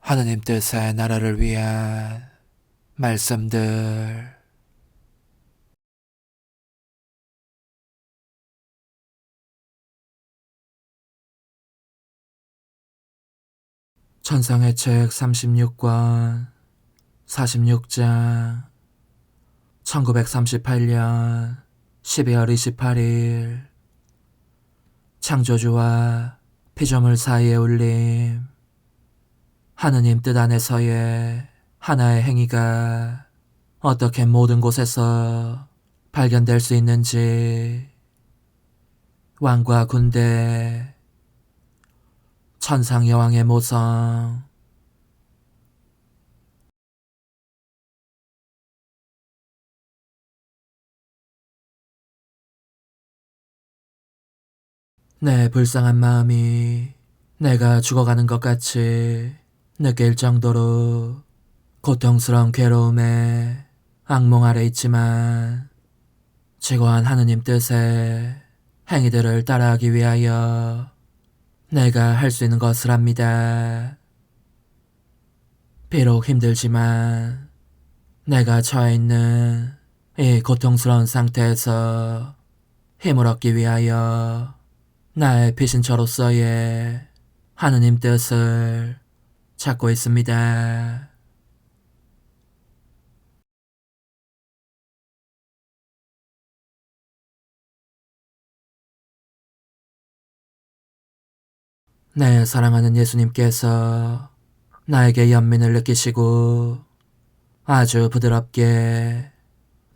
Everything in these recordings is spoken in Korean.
하느님 뜻의 나라를 위한 말씀들. 천상의 책 36권 46장 1938년 12월 28일 창조주와 피조물 사이의 울림. 하느님 뜻 안에서의 하나의 행위가 어떻게 모든 곳에서 발견될 수 있는지. 왕과 군대. 천상 여왕의 모성. 내 불쌍한 마음이 내가 죽어가는 것 같이 느낄 정도로 고통스러운 괴로움에 악몽 아래 있지만 지고한 하느님 뜻의 행위들을 따라하기 위하여 내가 할 수 있는 것을 합니다. 비록 힘들지만 내가 처해 있는 이 고통스러운 상태에서 힘을 얻기 위하여 나의 피신처로서의 하느님 뜻을 찾고 있습니다. 내 사랑하는 예수님께서 나에게 연민을 느끼시고 아주 부드럽게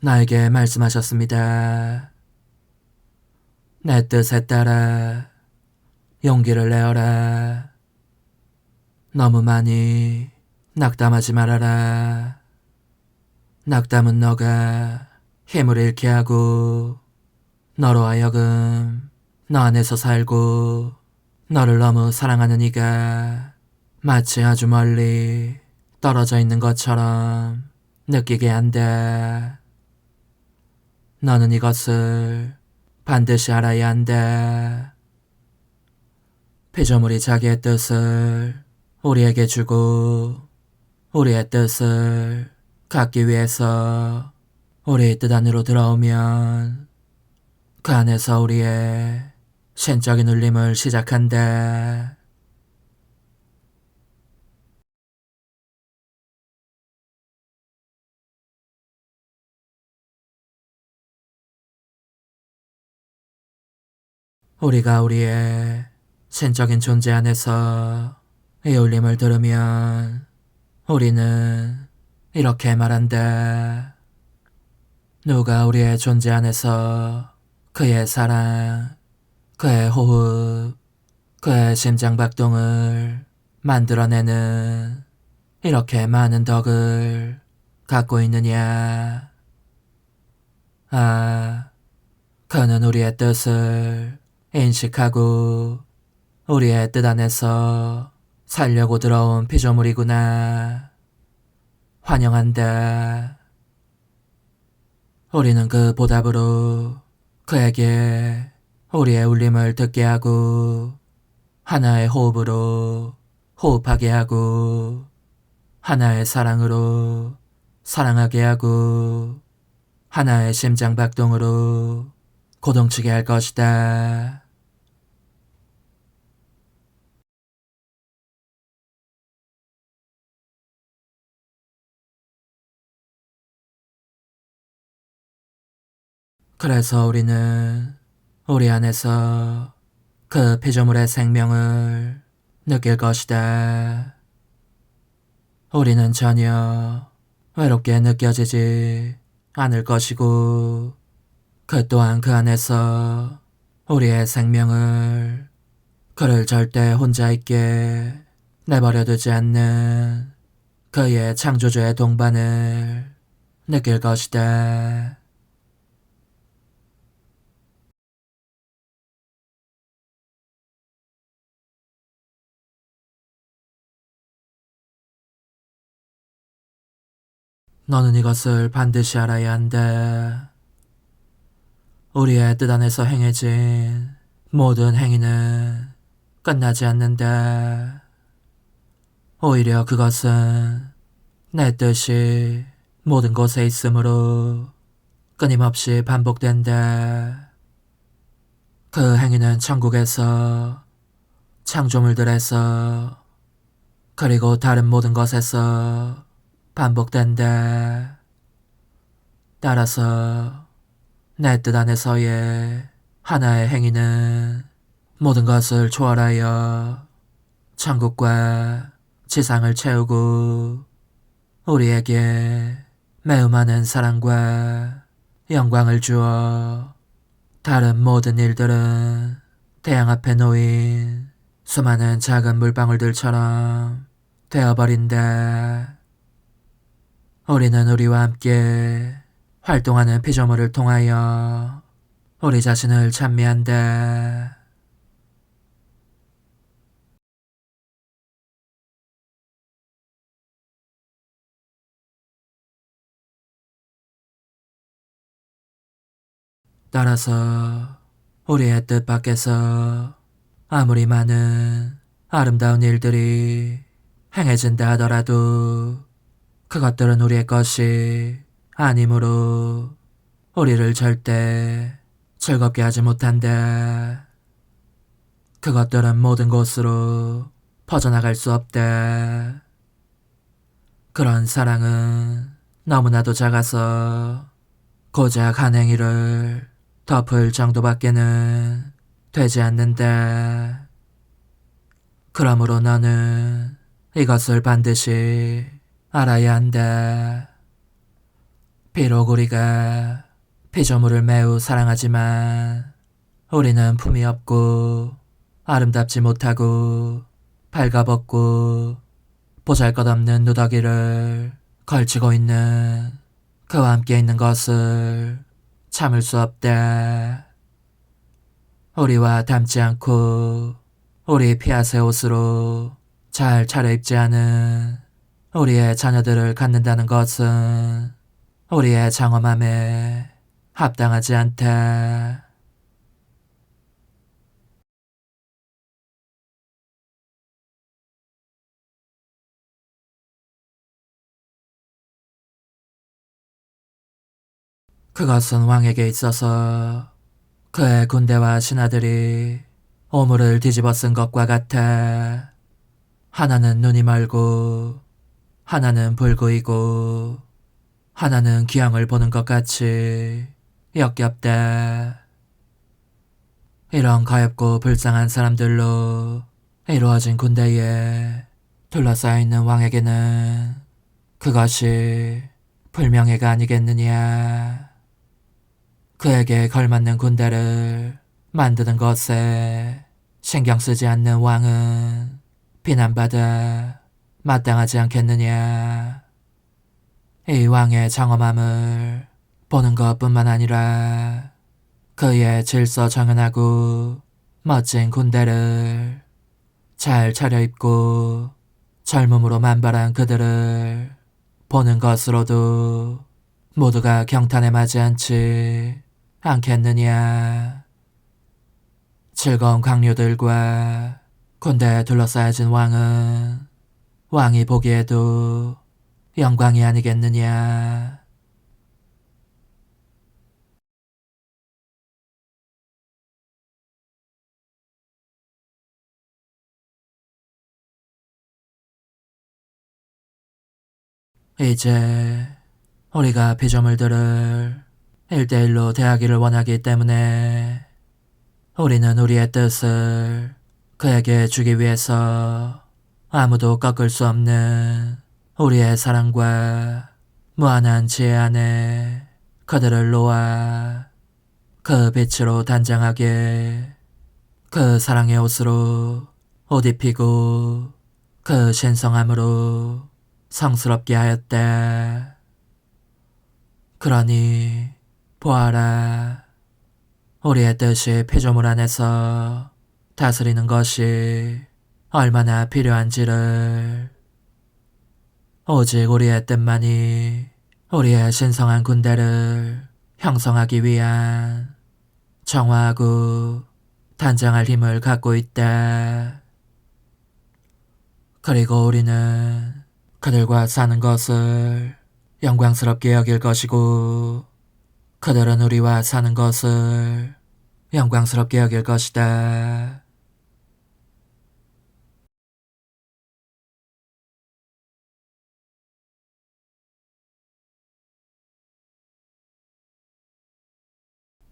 나에게 말씀하셨습니다. 내 뜻에 따라 용기를 내어라. 너무 많이 낙담하지 말아라. 낙담은 너가 힘을 잃게 하고 너로 하여금 너 안에서 살고 너를 너무 사랑하는 이가 마치 아주 멀리 떨어져 있는 것처럼 느끼게 한다. 너는 이것을 반드시 알아야 한다. 피조물이 자기의 뜻을 우리에게 주고 우리의 뜻을 갖기 위해서 우리의 뜻 안으로 들어오면 그 안에서 우리의 신적인 울림을 시작한다. 우리가 우리의 신적인 존재 안에서 이 울림을 들으면 우리는 이렇게 말한다. 누가 우리의 존재 안에서 그의 사랑, 그의 호흡, 그의 심장박동을 만들어내는 이렇게 많은 덕을 갖고 있느냐. 아, 그는 우리의 뜻을 인식하고 우리의 뜻 안에서 살려고 들어온 피조물이구나. 환영한다. 우리는 그 보답으로 그에게 우리의 울림을 듣게 하고 하나의 호흡으로 호흡하게 하고 하나의 사랑으로 사랑하게 하고 하나의 심장박동으로 고동치게 할 것이다. 그래서 우리는 우리 안에서 그 피조물의 생명을 느낄 것이다. 우리는 전혀 외롭게 느껴지지 않을 것이고 그 또한 그 안에서 우리의 생명을 그를 절대 혼자 있게 내버려 두지 않는 그의 창조주의 동반을 느낄 것이다. 너는 이것을 반드시 알아야 한다. 우리의 뜻 안에서 행해진 모든 행위는 끝나지 않는다. 오히려 그것은 내 뜻이 모든 곳에 있으므로 끊임없이 반복된다. 그 행위는 천국에서, 창조물들에서, 그리고 다른 모든 것에서 반복된다. 따라서 내 뜻 안에서의 하나의 행위는 모든 것을 초월하여 천국과 지상을 채우고 우리에게 매우 많은 사랑과 영광을 주어 다른 모든 일들은 태양 앞에 놓인 수많은 작은 물방울들처럼 되어버린다. 우리는 우리와 함께 활동하는 피조물을 통하여 우리 자신을 찬미한다. 따라서 우리의 뜻 밖에서 아무리 많은 아름다운 일들이 행해진다 하더라도 그것들은 우리의 것이 아니므로 우리를 절대 즐겁게 하지 못한다. 그것들은 모든 곳으로 퍼져나갈 수 없다. 그런 사랑은 너무나도 작아서 고작 한 행위를 덮을 정도밖에는 되지 않는다. 그러므로 너는 이것을 반드시 알아야 한다. 비록 우리가 피조물을 매우 사랑하지만 우리는 품이 없고 아름답지 못하고 발가벗고 보잘것없는 누더기를 걸치고 있는 그와 함께 있는 것을 참을 수 없다. 우리와 닮지 않고 우리 피아새 옷으로 잘 차려입지 않은 우리의 자녀들을 갖는다는 것은 우리의 장엄함에 합당하지 않다. 그것은 왕에게 있어서 그의 군대와 신하들이 오물을 뒤집어 쓴 것과 같아. 하나는 눈이 멀고 하나는 불구이고 하나는 기왕을 보는 것 같이 역겹다. 이런 가엾고 불쌍한 사람들로 이루어진 군대에 둘러싸여 있는 왕에게는 그것이 불명예가 아니겠느냐. 그에게 걸맞는 군대를 만드는 것에 신경 쓰지 않는 왕은 비난받아 마땅하지 않겠느냐. 이 왕의 장엄함을 보는 것뿐만 아니라 그의 질서정연하고 멋진 군대를 잘 차려입고 젊음으로 만발한 그들을 보는 것으로도 모두가 경탄에 맞지 않지 않겠느냐. 즐거운 강요들과 군대에 둘러싸여진 왕은 왕이 보기에도 영광이 아니겠느냐. 이제 우리가 피조물들을 1대1로 대하기를 원하기 때문에 우리는 우리의 뜻을 그에게 주기 위해서 아무도 꺾을 수 없는 우리의 사랑과 무한한 지혜 안에 그들을 놓아 그 빛으로 단장하게 그 사랑의 옷으로 옷 입히고 그 신성함으로 성스럽게 하였다. 그러니 보아라. 우리의 뜻이 피조물 안에서 다스리는 것이 얼마나 필요한지를. 오직 우리의 뜻만이 우리의 신성한 군대를 형성하기 위한 정화하고 단장할 힘을 갖고 있다. 그리고 우리는 그들과 사는 것을 영광스럽게 여길 것이고 그들은 우리와 사는 것을 영광스럽게 여길 것이다.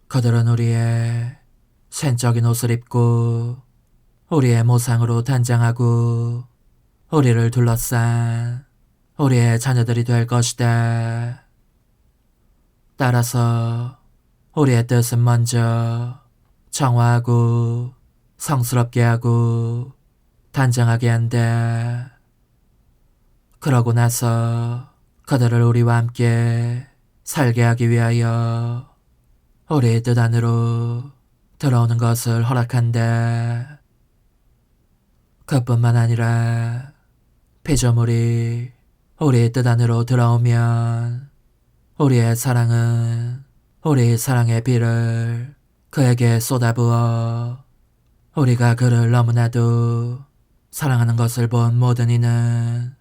그들은 우리의 센적인 옷을 입고 우리의 모상으로 단장하고 우리를 둘러싼 우리의 자녀들이 될 것이다. 따라서 우리의 뜻은 먼저 정화하고 성스럽게 하고 단정하게 한다. 그러고 나서 그들을 우리와 함께 살게 하기 위하여 우리의 뜻 안으로 들어오는 것을 허락한다. 그뿐만 아니라 피조물이 우리의 뜻 안으로 들어오면 우리의 사랑은 우리 사랑의 비를 그에게 쏟아부어 우리가 그를 너무나도 사랑하는 것을 본 모든 이는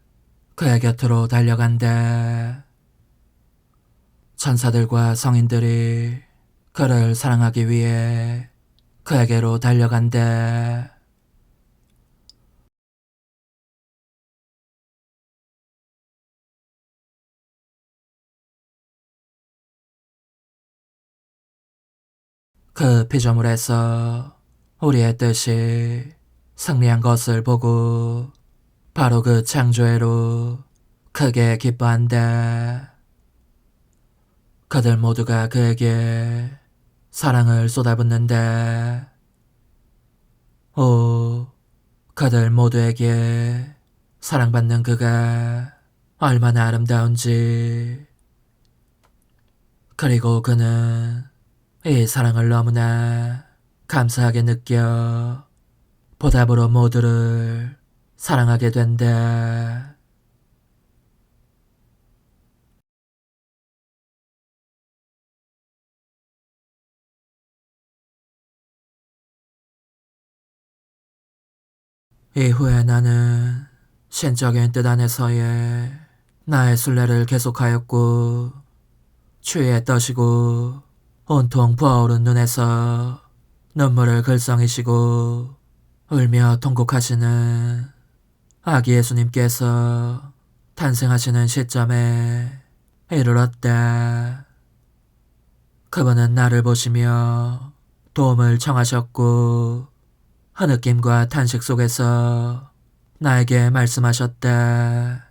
그의 곁으로 달려간다. 천사들과 성인들이 그를 사랑하기 위해 그에게로 달려간다. 그 피조물에서 우리의 뜻이 승리한 것을 보고 바로 그 창조회로 크게 기뻐한다. 그들 모두가 그에게 사랑을 쏟아붓는다. 오, 그들 모두에게 사랑받는 그가 얼마나 아름다운지. 그리고 그는 이 사랑을 너무나 감사하게 느껴 보답으로 모두를 사랑하게 된다. 이후에 나는 신적인 뜻 안에서의 나의 순례를 계속하였고 추위에 떠시고 온통 부어오른 눈에서 눈물을 글썽이시고 울며 통곡하시는 아기 예수님께서 탄생하시는 시점에 이르렀다. 그분은 나를 보시며 도움을 청하셨고 흐느낌과 탄식 속에서 나에게 말씀하셨다.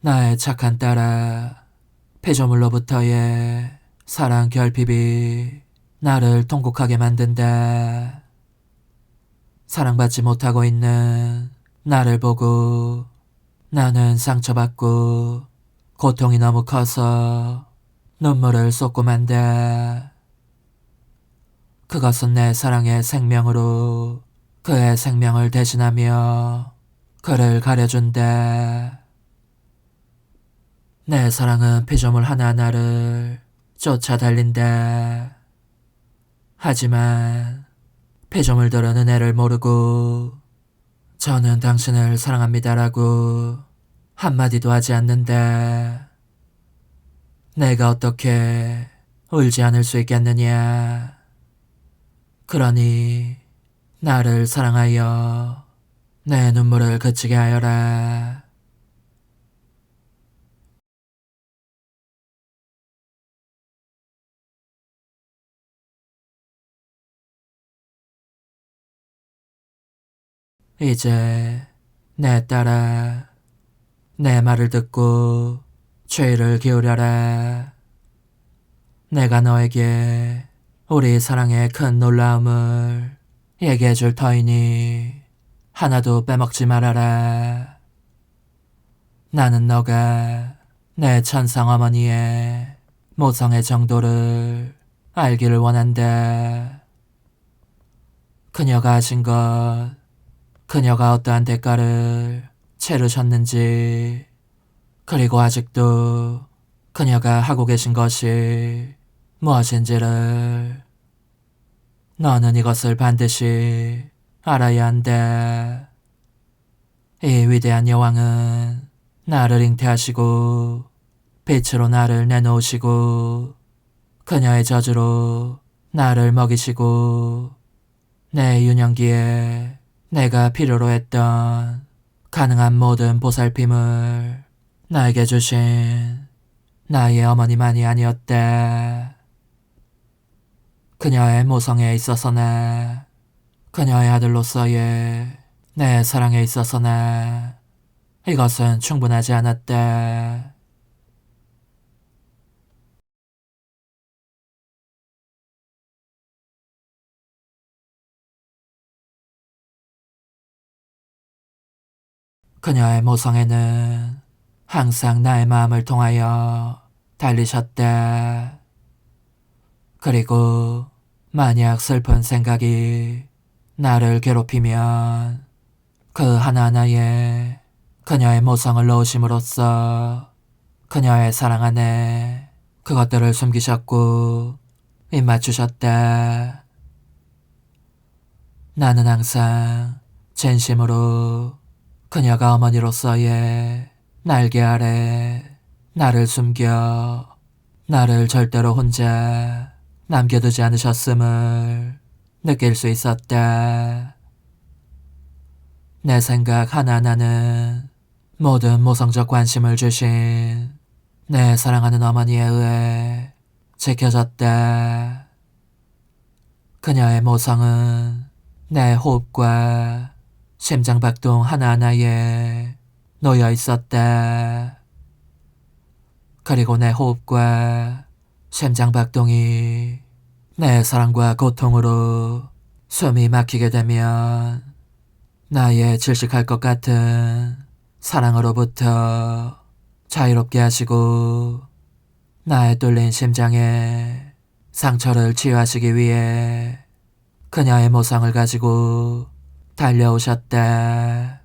나의 착한 딸아, 피조물로부터의 사랑 결핍이 나를 통곡하게 만든다. 사랑받지 못하고 있는 나를 보고 나는 상처받고 고통이 너무 커서 눈물을 쏟고 만다. 그것은 내 사랑의 생명으로 그의 생명을 대신하며 그를 가려준다. 내 사랑은 피조물 하나하나를 쫓아 달린다. 하지만 피조물들은 은혜를 모르고 저는 당신을 사랑합니다라고 한마디도 하지 않는다. 내가 어떻게 울지 않을 수 있겠느냐. 그러니 나를 사랑하여 내 눈물을 그치게 하여라. 이제 내 딸아, 내 말을 듣고 주의를 기울여라. 내가 너에게 우리 사랑의 큰 놀라움을 얘기해 줄 터이니 하나도 빼먹지 말아라. 나는 너가 내 천상 어머니의 모성의 정도를 알기를 원한다. 그녀가 하신 것, 그녀가 어떠한 대가를 치르셨는지, 그리고 아직도 그녀가 하고 계신 것이 무엇인지를 너는 이것을 반드시 알아야 한다. 이 위대한 여왕은 나를 잉태하시고 빛으로 나를 내놓으시고 그녀의 저주로 나를 먹이시고 내 유년기에 내가 필요로 했던 가능한 모든 보살핌을 나에게 주신 나의 어머니만이 아니었다. 그녀의 모성에 있어서나 그녀의 아들로서의 내 사랑에 있어서나 이것은 충분하지 않았다. 그녀의 모성에는 항상 나의 마음을 통하여 달리셨다. 그리고 만약 슬픈 생각이 나를 괴롭히면 그 하나하나에 그녀의 모성을 넣으심으로써 그녀의 사랑 안에 그것들을 숨기셨고 입맞추셨다. 나는 항상 진심으로 그녀가 어머니로서의 날개 아래 나를 숨겨 나를 절대로 혼자 남겨두지 않으셨음을 느낄 수 있었다. 내 생각 하나하나는 모든 모성적 관심을 주신 내 사랑하는 어머니에 의해 지켜졌다. 그녀의 모성은 내 호흡과 심장박동 하나하나에 놓여 있었다. 그리고 내 호흡과 심장박동이 내 사랑과 고통으로 숨이 막히게 되면 나의 질식할 것 같은 사랑으로부터 자유롭게 하시고 나의 뚫린 심장에 상처를 치유하시기 위해 그녀의 모성을 가지고 달려오셨다.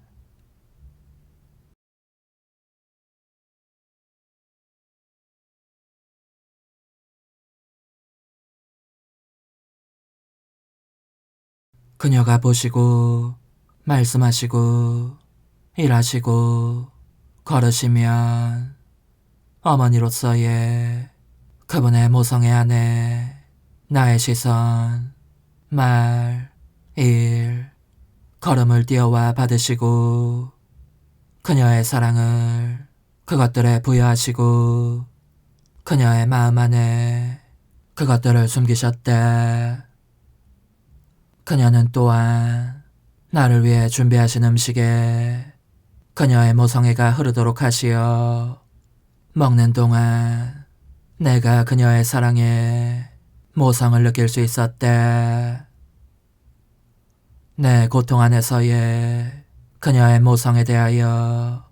그녀가 보시고 말씀하시고 일하시고 걸으시면 어머니로서의 그분의 모성애 안에 나의 시선, 말, 일, 걸음을 띄어와 받으시고 그녀의 사랑을 그것들에 부여하시고 그녀의 마음 안에 그것들을 숨기셨다. 그녀는 또한 나를 위해 준비하신 음식에 그녀의 모성애가 흐르도록 하시어 먹는 동안 내가 그녀의 사랑에 모성을 느낄 수 있었다. 내 고통 안에서의 그녀의 모성에 대하여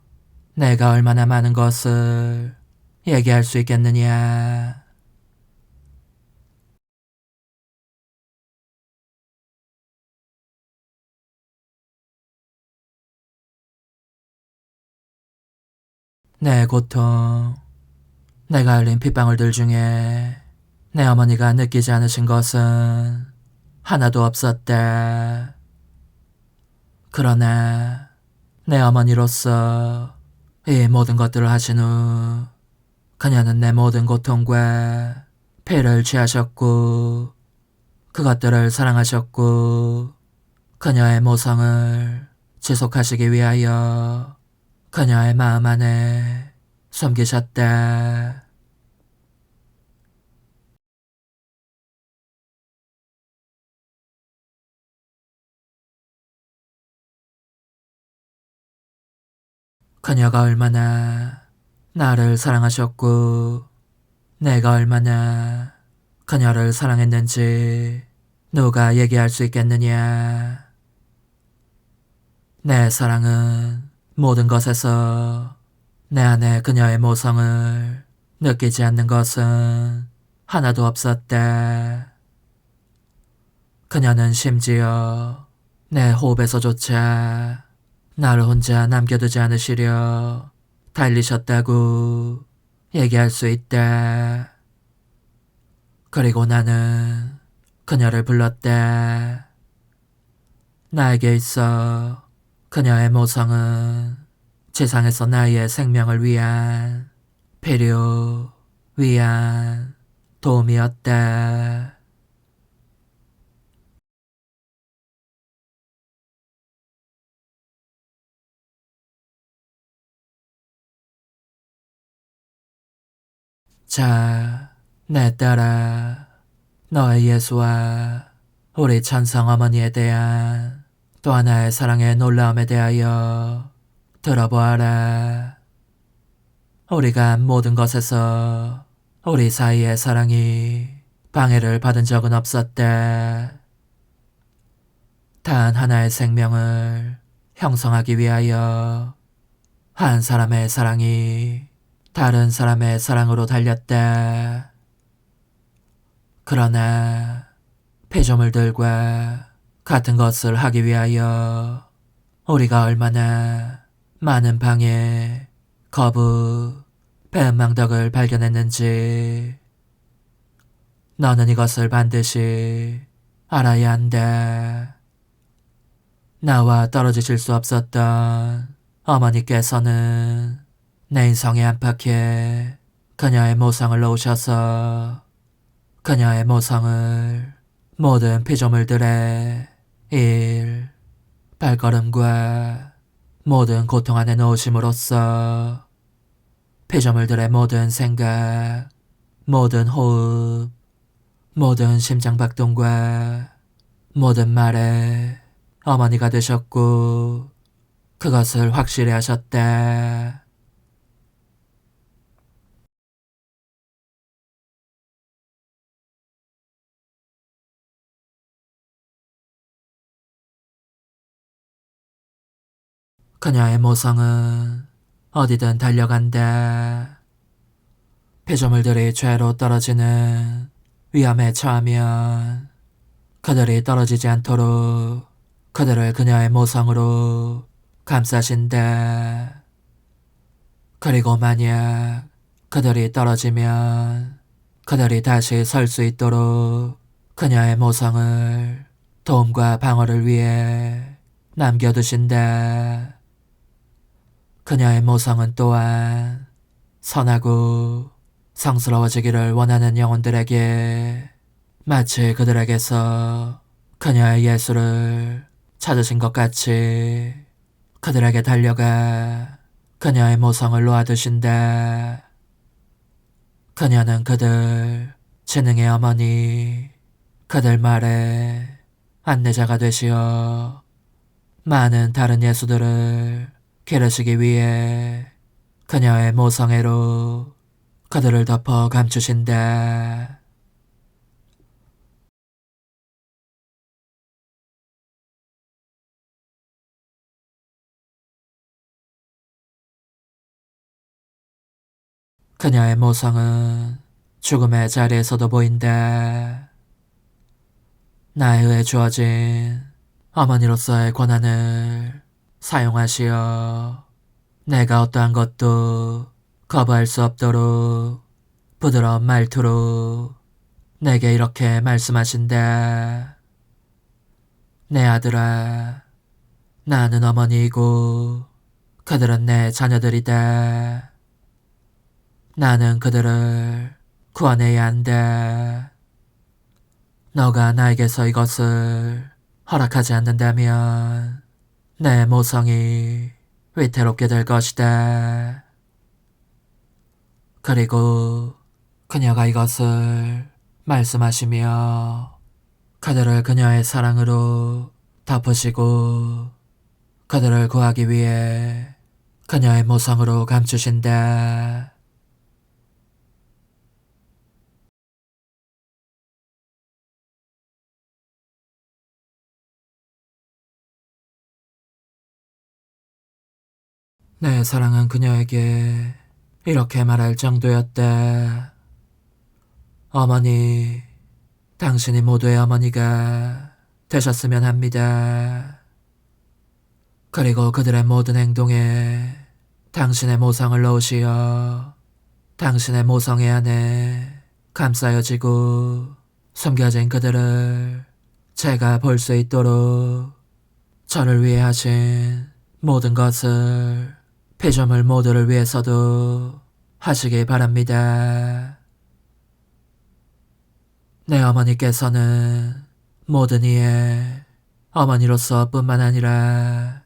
내가 얼마나 많은 것을 얘기할 수 있겠느냐. 내 고통, 내가 흘린 핏방울들 중에 내 어머니가 느끼지 않으신 것은 하나도 없었다. 그러나 내 어머니로서 이 모든 것들을 하신 후 그녀는 내 모든 고통과 피를 취하셨고 그것들을 사랑하셨고 그녀의 모성을 지속하시기 위하여 그녀의 마음 안에 숨기셨다. 그녀가 얼마나 나를 사랑하셨고 내가 얼마나 그녀를 사랑했는지 누가 얘기할 수 있겠느냐. 내 사랑은 모든 것에서 내 안에 그녀의 모성을 느끼지 않는 것은 하나도 없었다. 그녀는 심지어 내 호흡에서조차 나를 혼자 남겨두지 않으시려 달리셨다고 얘기할 수 있대. 그리고 나는 그녀를 불렀대. 나에게 있어 그녀의 모성은 세상에서 나의 생명을 위한 필요, 위한 도움이었대. 자, 내 딸아, 너의 예수와 우리 천성 어머니에 대한 또 하나의 사랑의 놀라움에 대하여 들어보아라. 우리가 모든 것에서 우리 사이의 사랑이 방해를 받은 적은 없었대. 단 하나의 생명을 형성하기 위하여 한 사람의 사랑이 다른 사람의 사랑으로 달렸대. 그러나 피조물들과 같은 것을 하기 위하여 우리가 얼마나 많은 방해, 거부, 배은망덕을 발견했는지 너는 이것을 반드시 알아야 한다. 나와 떨어지실 수 없었던 어머니께서는 내 인성에 안팎에 그녀의 모성을 놓으셔서 그녀의 모성을 모든 피조물들의 일, 발걸음과 모든 고통 안에 놓으심으로써 피조물들의 모든 생각, 모든 호흡, 모든 심장박동과 모든 말에 어머니가 되셨고 그것을 확실히 하셨다. 그녀의 모성은 어디든 달려간다. 피조물들이 죄로 떨어지는 위험에 처하면 그들이 떨어지지 않도록 그들을 그녀의 모성으로 감싸신다. 그리고 만약 그들이 떨어지면 그들이 다시 설 수 있도록 그녀의 모성을 도움과 방어를 위해 남겨두신다. 그녀의 모성은 또한 선하고 성스러워지기를 원하는 영혼들에게 마치 그들에게서 그녀의 예수를 찾으신 것 같이 그들에게 달려가 그녀의 모성을 놓아두신다. 그녀는 그들 지능의 어머니, 그들 말에 안내자가 되시어 많은 다른 예수들을 기르시기 위해 그녀의 모성애로 그들을 덮어 감추신다. 그녀의 모성은 죽음의 자리에서도 보인다. 나에 의해 주어진 어머니로서의 권한을 사용하시어 내가 어떠한 것도 거부할 수 없도록 부드러운 말투로 내게 이렇게 말씀하신다. 내 아들아, 나는 어머니이고 그들은 내 자녀들이다. 나는 그들을 구원해야 한다. 너가 나에게서 이것을 허락하지 않는다면 내 모성이 위태롭게 될 것이다. 그리고 그녀가 이것을 말씀하시며 그들을 그녀의 사랑으로 덮으시고 그들을 구하기 위해 그녀의 모성으로 감추신다. 내 사랑은 그녀에게 이렇게 말할 정도였다. 어머니, 당신이 모두의 어머니가 되셨으면 합니다. 그리고 그들의 모든 행동에 당신의 모성을 넣으시어 당신의 모성애 안에 감싸여지고 숨겨진 그들을 제가 볼 수 있도록 저를 위해 하신 모든 것을 피조물 모두를 위해서도 하시기 바랍니다. 내 어머니께서는 모든 이의 어머니로서 뿐만 아니라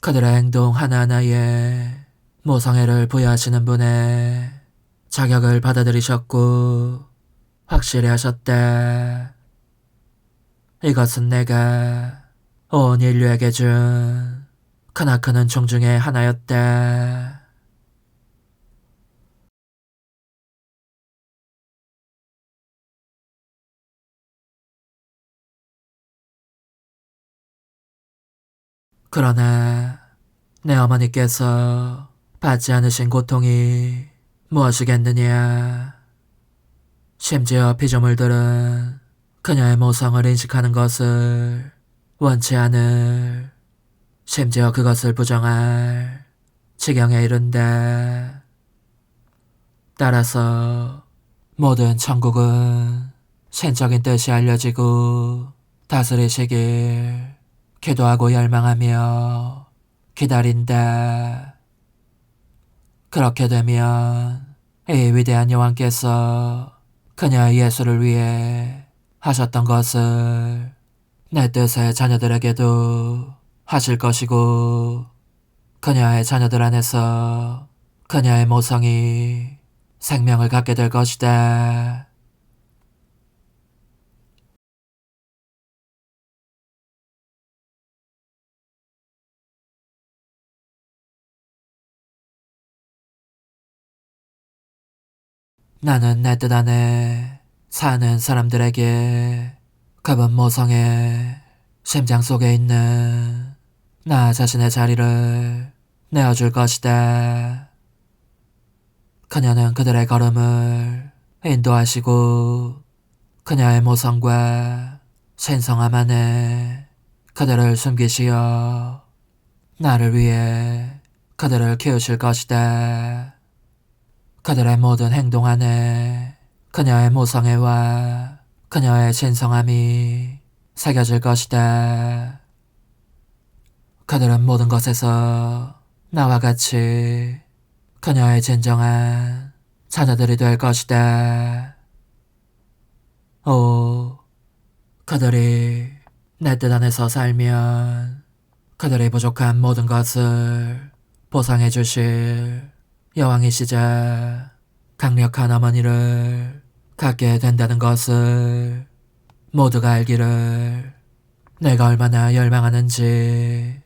그들의 행동 하나하나에 모성애를 부여하시는 분의 자격을 받아들이셨고 확실히 하셨다. 이것은 내가 온 인류에게 준 크나큰 은총 중에 하나였다. 그러나 내 어머니께서 받지 않으신 고통이 무엇이겠느냐. 심지어 피조물들은 그녀의 모성을 인식하는 것을 원치 않을, 심지어 그것을 부정할 지경에 이른다. 따라서 모든 천국은 신적인 뜻이 알려지고 다스리시길 기도하고 열망하며 기다린다. 그렇게 되면 이 위대한 여왕께서 그녀의 예수를 위해 하셨던 것을 내 뜻의 자녀들에게도 하실 것이고 그녀의 자녀들 안에서 그녀의 모성이 생명을 갖게 될 것이다. 나는 내 뜻 안에 사는 사람들에게 그분 모성의 심장 속에 있는 나 자신의 자리를 내어줄 것이다. 그녀는 그들의 걸음을 인도하시고 그녀의 모성과 신성함 안에 그들을 숨기시어 나를 위해 그들을 키우실 것이다. 그들의 모든 행동 안에 그녀의 모성애와 그녀의 신성함이 새겨질 것이다. 그들은 모든 것에서 나와 같이 그녀의 진정한 자녀들이 될 것이다. 오, 그들이 내 뜻 안에서 살면 그들이 부족한 모든 것을 보상해 주실 여왕이시자 강력한 어머니를 갖게 된다는 것을 모두가 알기를 내가 얼마나 열망하는지.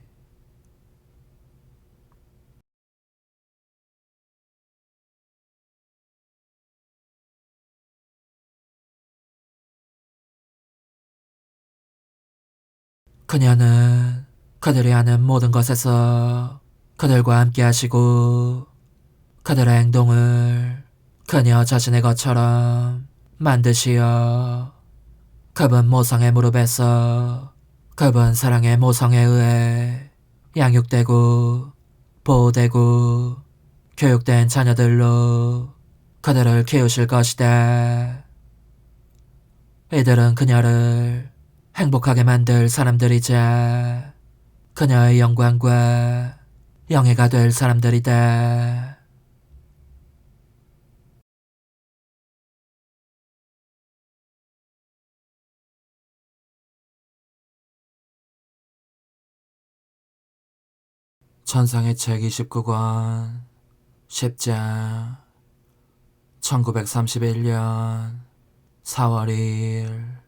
그녀는 그들이 하는 모든 것에서 그들과 함께 하시고 그들의 행동을 그녀 자신의 것처럼 만드시어 그분 모성의 무릎에서 그분 사랑의 모성에 의해 양육되고 보호되고 교육된 자녀들로 그들을 키우실 것이다. 이들은 그녀를 행복하게 만들 사람들이자 그녀의 영광과 영예가 될 사람들이다. 천상의 책 29권 10장 1931년 4월 2일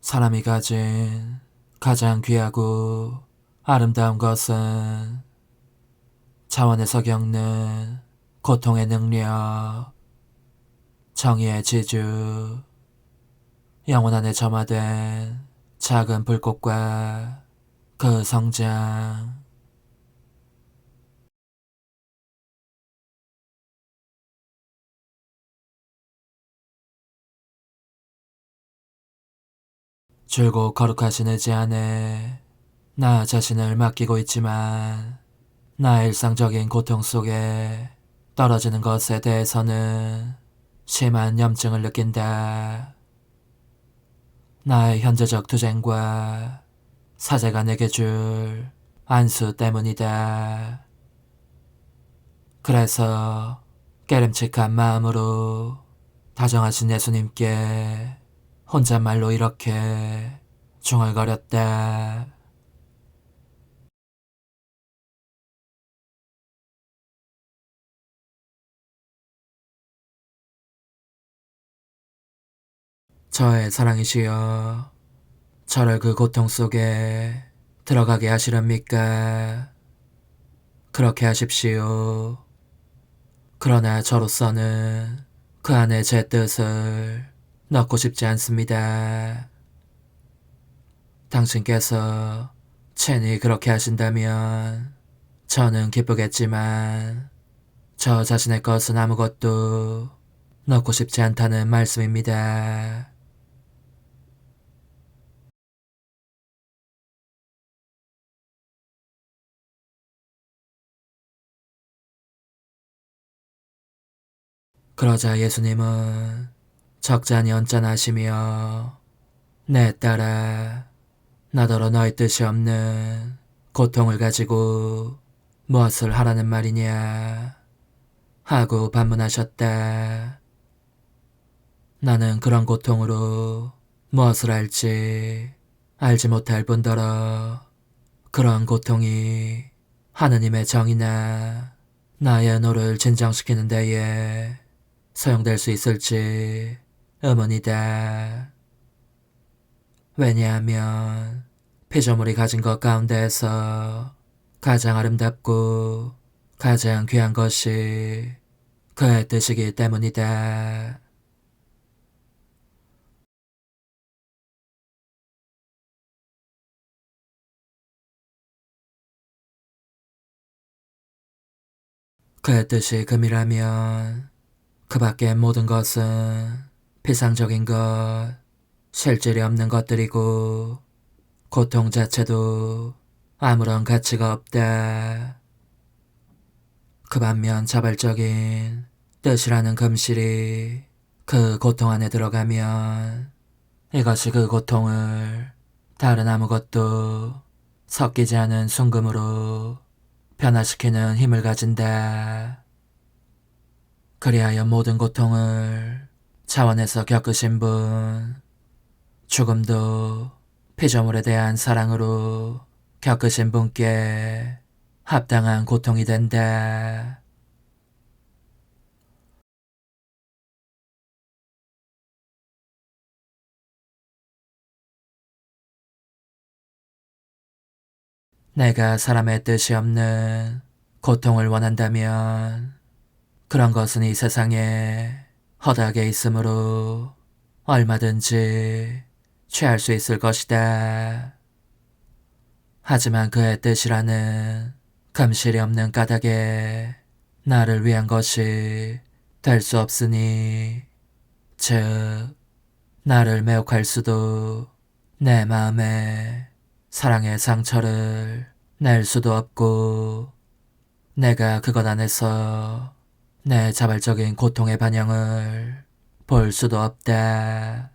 사람이 가진 가장 귀하고 아름다운 것은 차원에서 겪는 고통의 능력, 정의의 지주, 영혼 안에 점화된 작은 불꽃과 그 성장. 줄곧 거룩하신 의지 안에 나 자신을 맡기고 있지만 나의 일상적인 고통 속에 떨어지는 것에 대해서는 심한 염증을 느낀다. 나의 현재적 투쟁과 사제가 내게 줄 안수 때문이다. 그래서 깨름칙한 마음으로 다정하신 예수님께 혼잣말로 이렇게 중얼거렸다. 저의 사랑이시여, 저를 그 고통 속에 들어가게 하시렵니까? 그렇게 하십시오. 그러나 저로서는 그 안에 제 뜻을 넣고 싶지 않습니다. 당신께서 친히 그렇게 하신다면 저는 기쁘겠지만 저 자신의 것은 아무것도 넣고 싶지 않다는 말씀입니다. 그러자 예수님은 적잖이 언짢아하시며 내 딸아, 나더러 너의 뜻이 없는 고통을 가지고 무엇을 하라는 말이냐 하고 반문하셨다. 나는 그런 고통으로 무엇을 할지 알지 못할 뿐더러 그런 고통이 하느님의 정의나 나의 의노를 진정시키는 데에 사용될 수 있을지 의문이다. 왜냐하면 피조물이 가진 것 가운데에서 가장 아름답고 가장 귀한 것이 그의 뜻이기 때문이다. 그의 뜻이 금이라면 그 밖의 모든 것은 피상적인 것, 실질이 없는 것들이고 고통 자체도 아무런 가치가 없다. 그 반면 자발적인 뜻이라는 금실이 그 고통 안에 들어가면 이것이 그 고통을 다른 아무것도 섞이지 않은 순금으로 변화시키는 힘을 가진다. 그리하여 모든 고통을 차원에서 겪으신 분, 죽음도 피조물에 대한 사랑으로 겪으신 분께 합당한 고통이 된다. 내가 사람의 뜻이 없는 고통을 원한다면 그런 것은 이 세상에 허다하게 있으므로 얼마든지 취할 수 있을 것이다. 하지만 그의 뜻이라는 금실이 없는 까닭에 나를 위한 것이 될 수 없으니, 즉 나를 매혹할 수도 내 마음에 사랑의 상처를 낼 수도 없고 내가 그것 안에서 내 자발적인 고통의 반영을 볼 수도 없다.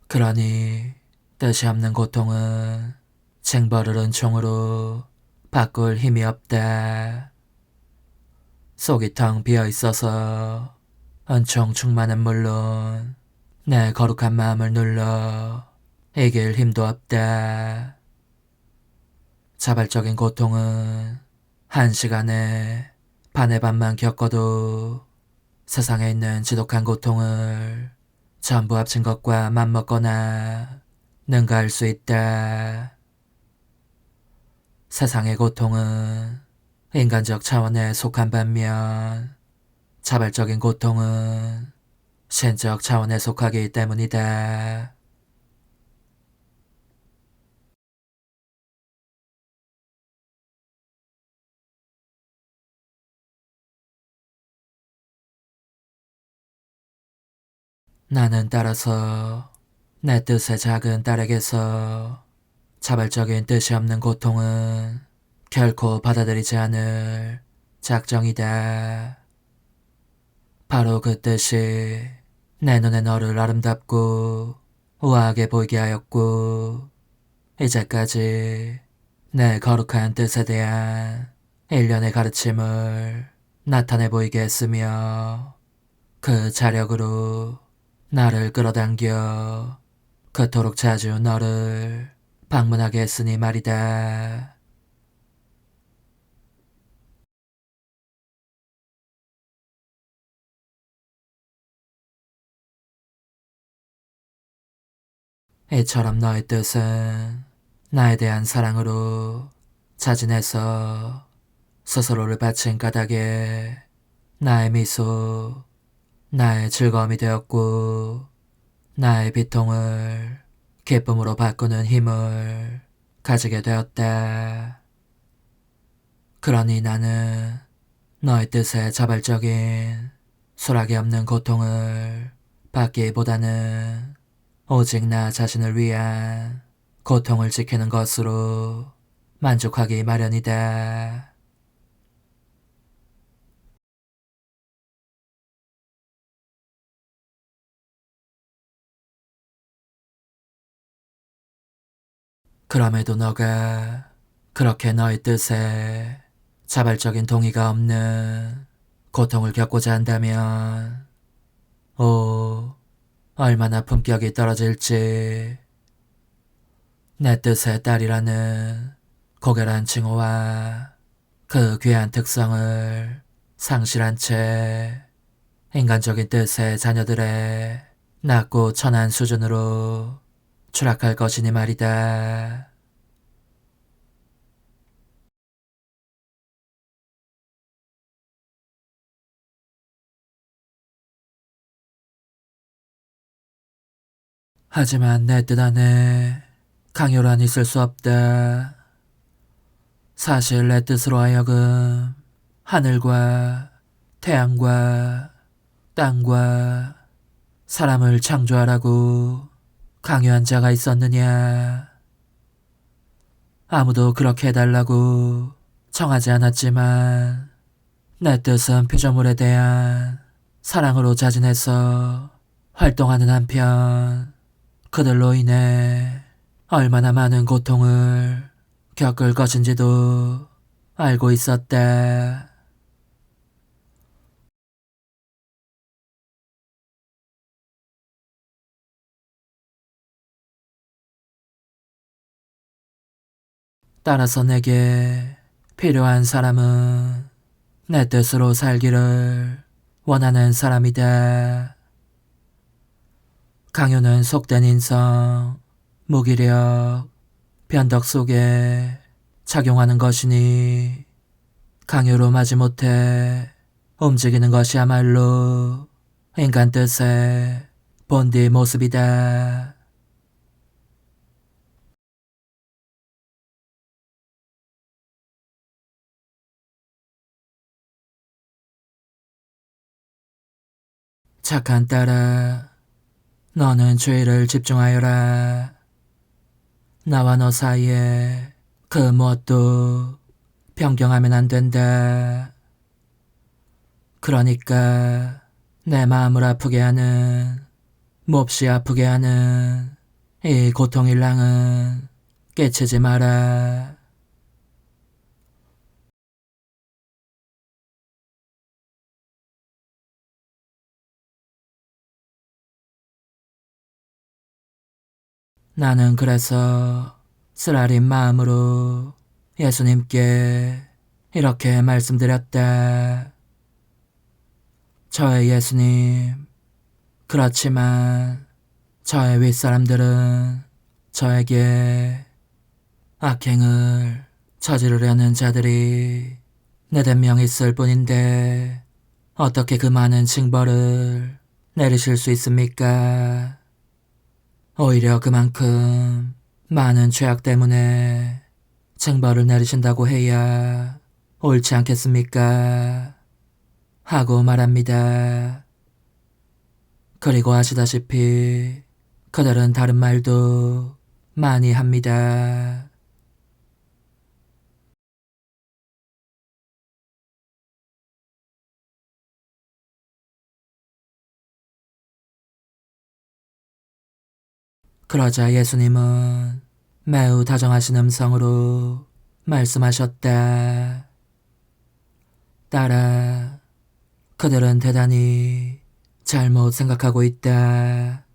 그러니 뜻이 없는 고통은 징벌을 은총으로 바꿀 힘이 없다. 속이 텅 비어 있어서 은총 충만은 물론 내 거룩한 마음을 눌러 이길 힘도 없다. 자발적인 고통은 한 시간에 반의 반만 겪어도 세상에 있는 지독한 고통을 전부 합친 것과 맞먹거나 능가할 수 있다. 세상의 고통은 인간적 차원에 속한 반면 자발적인 고통은 신적 차원에 속하기 때문이다. 나는 따라서 내 뜻의 작은 딸에게서 자발적인 뜻이 없는 고통은 결코 받아들이지 않을 작정이다. 바로 그 뜻이 내 눈에 너를 아름답고 우아하게 보이게 하였고, 이제까지 내 거룩한 뜻에 대한 일련의 가르침을 나타내 보이게 했으며, 그 자력으로 나를 끌어당겨 그토록 자주 너를 방문하게 했으니 말이다. 이처럼 너의 뜻은 나에 대한 사랑으로 자진해서 스스로를 바친 까닭에 나의 미소, 나의 즐거움이 되었고, 나의 비통을 기쁨으로 바꾸는 힘을 가지게 되었다. 그러니 나는 너의 뜻에 자발적인 수락이 없는 고통을 받기보다는 오직 나 자신을 위한 고통을 지키는 것으로 만족하기 마련이다. 그럼에도 너가 그렇게 너의 뜻에 자발적인 동의가 없는 고통을 겪고자 한다면, 얼마나 품격이 떨어질지. 내 뜻의 딸이라는 고결한 칭호와 그 귀한 특성을 상실한 채 인간적인 뜻의 자녀들의 낮고 천한 수준으로 추락할 것이니 말이다. 하지만 내 뜻 안에 강요란 있을 수 없다. 사실 내 뜻으로 하여금 하늘과 태양과 땅과 사람을 창조하라고 강요한 자가 있었느냐? 아무도 그렇게 해달라고 청하지 않았지만, 내 뜻은 피조물에 대한 사랑으로 자진해서 활동하는 한편, 그들로 인해 얼마나 많은 고통을 겪을 것인지도 알고 있었다. 따라서 내게 필요한 사람은 내 뜻으로 살기를 원하는 사람이다. 강요는 속된 인성, 무기력, 변덕 속에 작용하는 것이니, 강요로 마지못해 움직이는 것이야말로 인간 뜻의 본디 모습이다. 착한 딸아, 너는 주의를 집중하여라. 나와 너 사이에 그 무엇도 변경하면 안 된다. 그러니까 내 마음을 아프게 하는, 몹시 아프게 하는 이 고통일랑은 깨치지 마라. 나는 그래서 쓰라린 마음으로 예수님께 이렇게 말씀드렸다. 저의 예수님, 그렇지만 저의 윗사람들은 저에게 악행을 저지르려는 자들이 네댓 명 있을 뿐인데 어떻게 그 많은 징벌을 내리실 수 있습니까? 오히려 그만큼 많은 죄악 때문에 징벌을 내리신다고 해야 옳지 않겠습니까? 하고 말합니다. 그리고 아시다시피 그들은 다른 말도 많이 합니다. 그러자 예수님은 매우 다정하신 음성으로 말씀하셨다. 딸아, 그들은 대단히 잘못 생각하고 있다.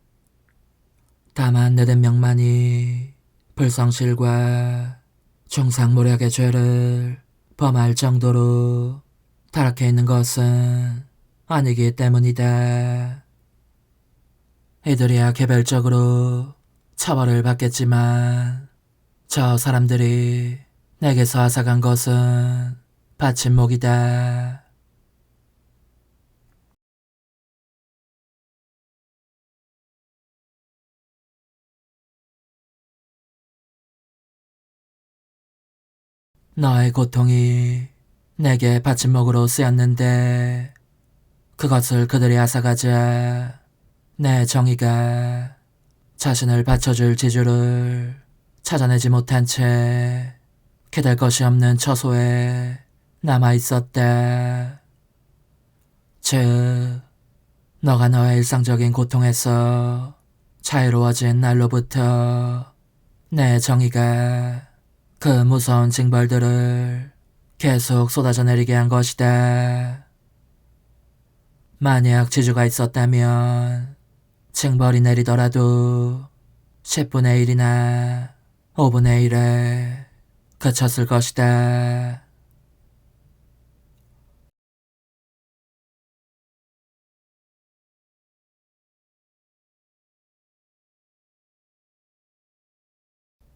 다만 내된 명만이 불성실과 중상모략의 죄를 범할 정도로 타락해 있는 것은 아니기 때문이다. 이들이야 개별적으로 처벌을 받겠지만 저 사람들이 내게서 앗아간 것은 받침목이다. 너의 고통이 내게 받침목으로 쓰였는데 그것을 그들이 앗아가자 내 정의가 자신을 받쳐줄 지주를 찾아내지 못한 채 기댈 것이 없는 처소에 남아있었다. 즉, 너가 너의 일상적인 고통에서 자유로워진 날로부터 내 정의가 그 무서운 징벌들을 계속 쏟아져 내리게 한 것이다. 만약 지주가 있었다면 징벌이 내리더라도 10분의 1이나 5분의 1에 그쳤을 것이다.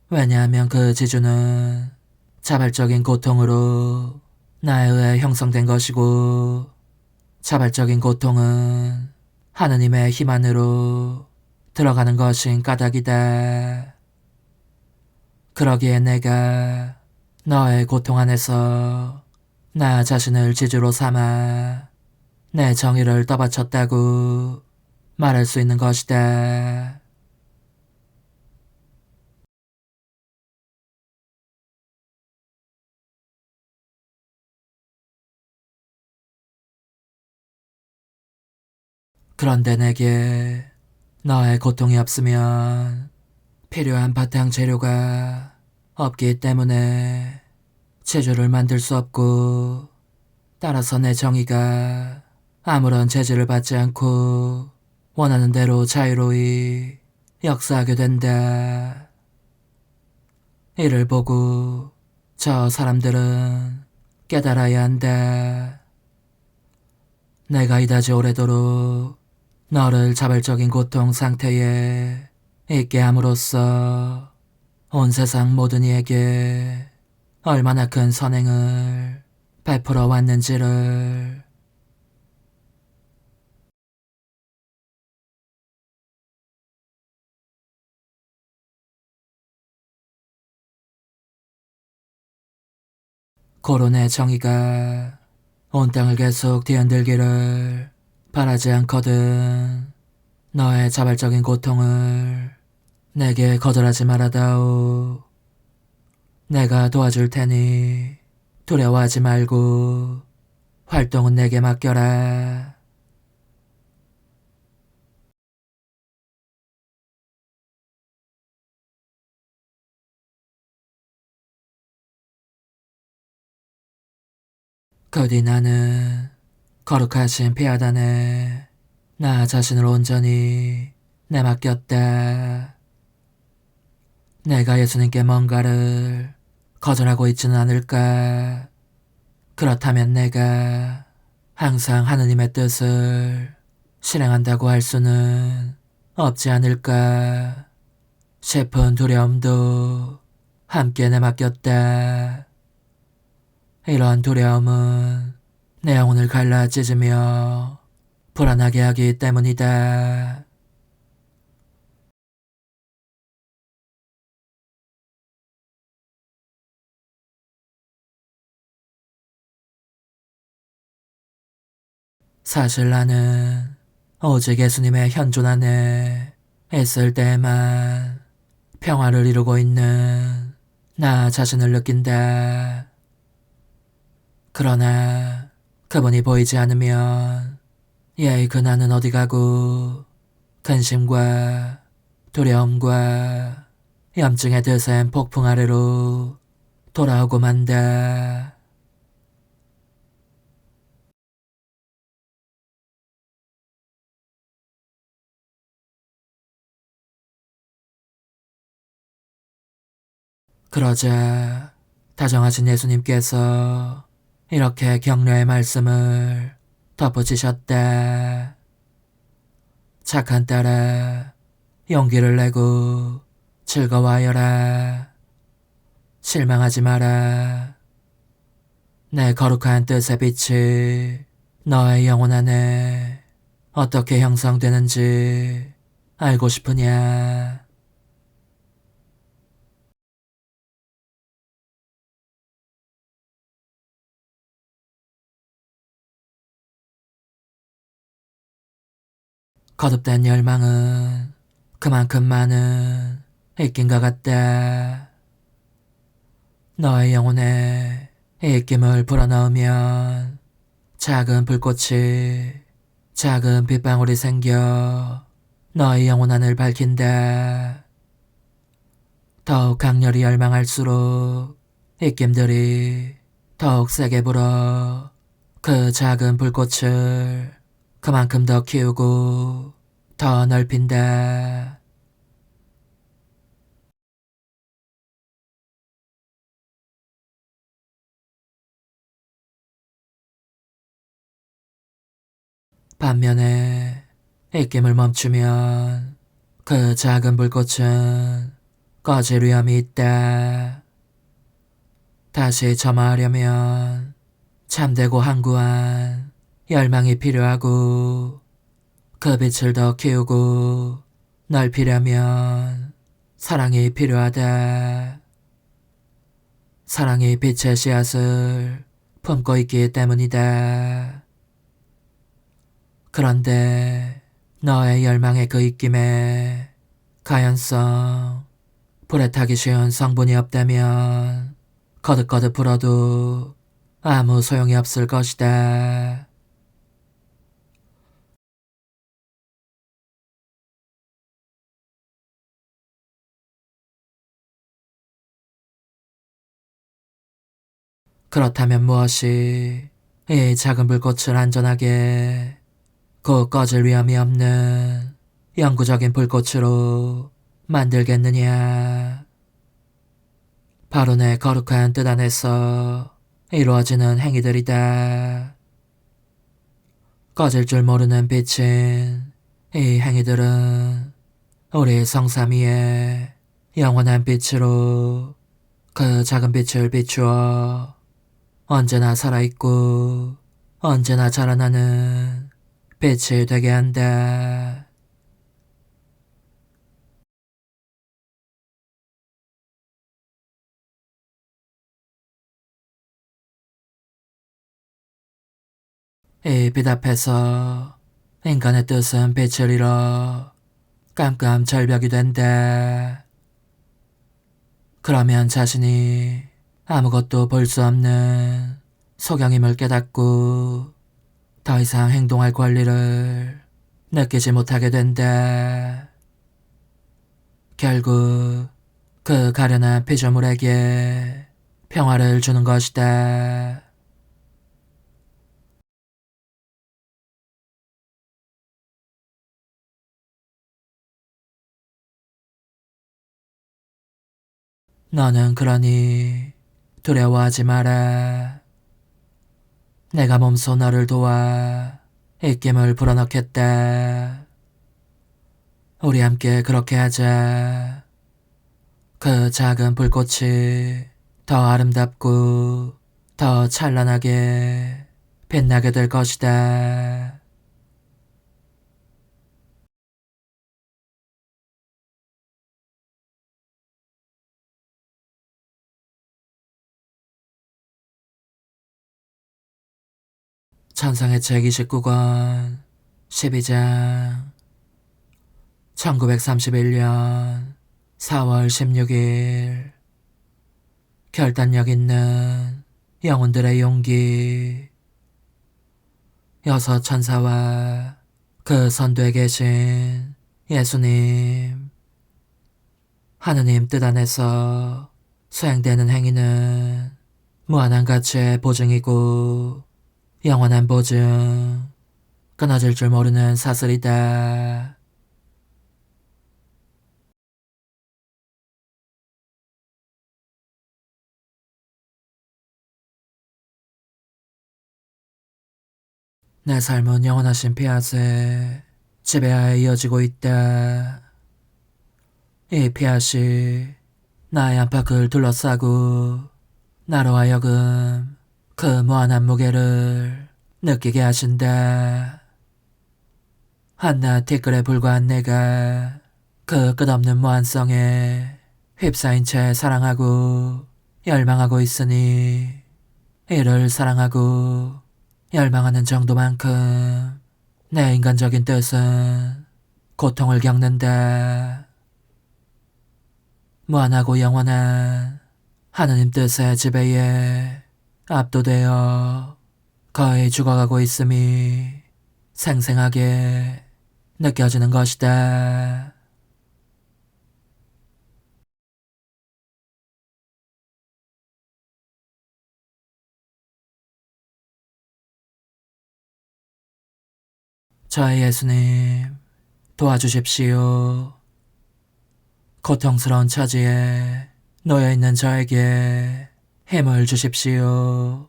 왜냐하면 그 지주는 자발적인 고통으로 나에 의해 형성된 것이고 자발적인 고통은 하느님의 힘 안으로 들어가는 것인 까닭이다. 그러기에 내가 너의 고통 안에서 나 자신을 지주로 삼아 내 정의를 떠받쳤다고 말할 수 있는 것이다. 그런데 내게 너의 고통이 없으면 필요한 바탕 재료가 없기 때문에 재주를 만들 수 없고 따라서 내 정의가 아무런 제재를 받지 않고 원하는 대로 자유로이 역사하게 된다. 이를 보고 저 사람들은 깨달아야 한다. 내가 이다지 오래도록 너를 자발적인 고통 상태에 있게 함으로써 온 세상 모든 이에게 얼마나 큰 선행을 베풀어 왔는지를. 고론의 정의가 온 땅을 계속 뒤흔들기를 바라지 않거든. 너의 자발적인 고통을 내게 거절하지 말아다오. 내가 도와줄 테니 두려워하지 말고 활동은 내게 맡겨라. 그 뒤 나는 거룩하신 피아단에 나 자신을 온전히 내맡겼다. 내가 예수님께 뭔가를 거절하고 있지는 않을까? 그렇다면 내가 항상 하느님의 뜻을 실행한다고 할 수는 없지 않을까 싶은 두려움도 함께 내맡겼다. 이런 두려움은 내 영혼을 갈라 찢으며 불안하게 하기 때문이다. 사실 나는 오직 예수님의 현존 안에 있을 때만 평화를 이루고 있는 나 자신을 느낀다. 그러나 그분이 보이지 않으면 그 나는 어디 가고 근심과 두려움과 염증의 드센 폭풍 아래로 돌아오고 만다. 그러자 다정하신 예수님께서 이렇게 격려의 말씀을 덧붙이셨다. 착한 딸아, 용기를 내고 즐거워하여라. 실망하지 마라. 내 거룩한 뜻의 빛이 너의 영혼 안에 어떻게 형성되는지 알고 싶으냐? 거듭된 열망은 그만큼 많은 입김과 같다. 너의 영혼에 입김을 불어넣으면 작은 불꽃이 작은 빗방울이 생겨 너의 영혼 안을 밝힌다. 더욱 강렬히 열망할수록 입김들이 더욱 세게 불어 그 작은 불꽃을 그만큼 더 키우고 더 넓힌다. 반면에 입김을 멈추면 그 작은 불꽃은 꺼질 위험이 있다. 다시 점화하려면 참되고 항구한 열망이 필요하고 그 빛을 더 키우고 넓히려면 사랑이 필요하다. 사랑이 빛의 씨앗을 품고 있기 때문이다. 그런데 너의 열망의 그 입김에 가연성, 불에 타기 쉬운 성분이 없다면 거듭거듭 불어도 아무 소용이 없을 것이다. 그렇다면 무엇이 이 작은 불꽃을 안전하게 곧 꺼질 위험이 없는 영구적인 불꽃으로 만들겠느냐? 바로 내 거룩한 뜻 안에서 이루어지는 행위들이다. 꺼질 줄 모르는 빛인 이 행위들은 우리 성삼위의 영원한 빛으로 그 작은 빛을 비추어 언제나 살아있고 언제나 자라나는 빛이 되게 한다. 이 빛 앞에서 인간의 뜻은 빛을 잃어 깜깜 절벽이 된다. 그러면 자신이 아무것도 볼 수 없는 소경임을 깨닫고 더 이상 행동할 권리를 느끼지 못하게 된다. 결국 그 가련한 피조물에게 평화를 주는 것이다. 너는 그러니 두려워하지 마라. 내가 몸소 너를 도와 입김을 불어넣겠다. 우리 함께 그렇게 하자. 그 작은 불꽃이 더 아름답고 더 찬란하게 빛나게 될 것이다. 찬상의 책 29권 12장 1931년 4월 16일 결단력 있는 영혼들의 용기. 여섯 천사와 그 선두에 계신 예수님. 하느님 뜻 안에서 수행되는 행위는 무한한 가치의 보증이고 영원한 보증, 끊어질 줄 모르는 사슬이다. 내 삶은 영원하신 피앗의 지배하에 이어지고 있다. 이 피앗이 나의 안팎을 둘러싸고 나로 하여금 그 무한한 무게를 느끼게 하신다. 한낱 티끌에 불과한 내가 그 끝없는 무한성에 휩싸인 채 사랑하고 열망하고 있으니 이를 사랑하고 열망하는 정도만큼 내 인간적인 뜻은 고통을 겪는다. 무한하고 영원한 하느님 뜻의 지배에 압도되어 거의 죽어가고 있음이 생생하게 느껴지는 것이다. 저의 예수님, 도와주십시오. 고통스러운 처지에 놓여있는 저에게 힘을 주십시오.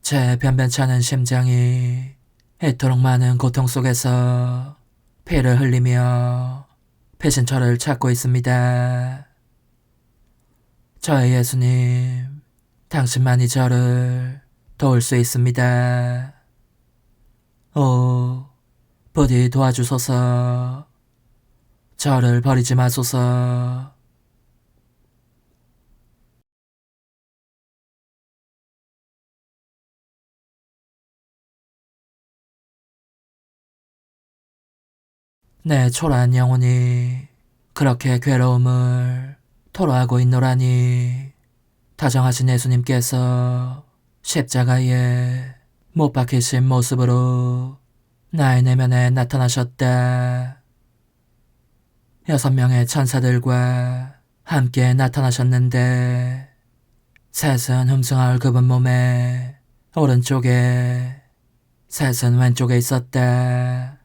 제 변변찮은 심장이 이토록 많은 고통 속에서 피를 흘리며 배신처를 찾고 있습니다. 저의 예수님, 당신만이 저를 도울 수 있습니다. 오, 부디 도와주소서. 저를 버리지 마소서. 내 초라한 영혼이 그렇게 괴로움을 토로하고 있노라니 다정하신 예수님께서 십자가에 못 박히신 모습으로 나의 내면에 나타나셨다. 6명의 천사들과 함께 나타나셨는데 셋은 흠숭아울 그분 몸의 오른쪽에, 셋은 왼쪽에 있었다.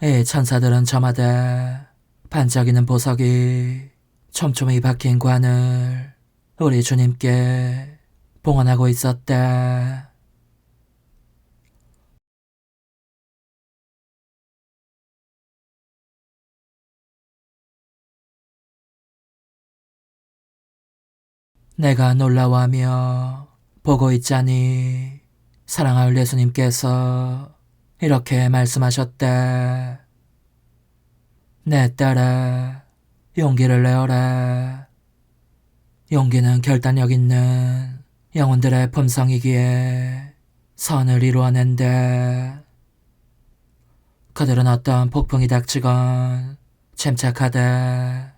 이 천사들은 저마다 반짝이는 보석이 촘촘히 박힌 관을 우리 주님께 봉헌하고 있었다. 내가 놀라워하며 보고 있자니 사랑할 예수님께서 이렇게 말씀하셨다. 내 딸아, 용기를 내어라. 용기는 결단력 있는 영혼들의 품성이기에 선을 이루어낸다. 그들은 어떤 폭풍이 닥치건 침착하다.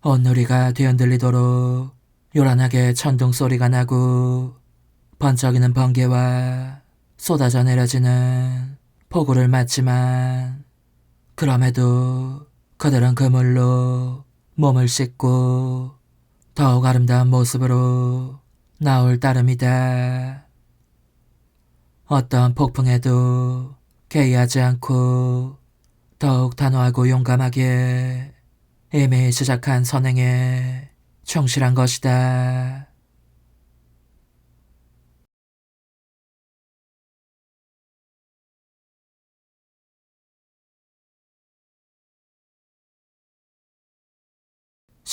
온누리가 뒤흔들리도록 요란하게 천둥 소리가 나고 번쩍이는 번개와 쏟아져 내려지는 폭우를 맞지만 그럼에도 그들은 그물로 몸을 씻고 더욱 아름다운 모습으로 나올 따름이다. 어떤 폭풍에도 개의하지 않고 더욱 단호하고 용감하게 이미 시작한 선행에 충실한 것이다.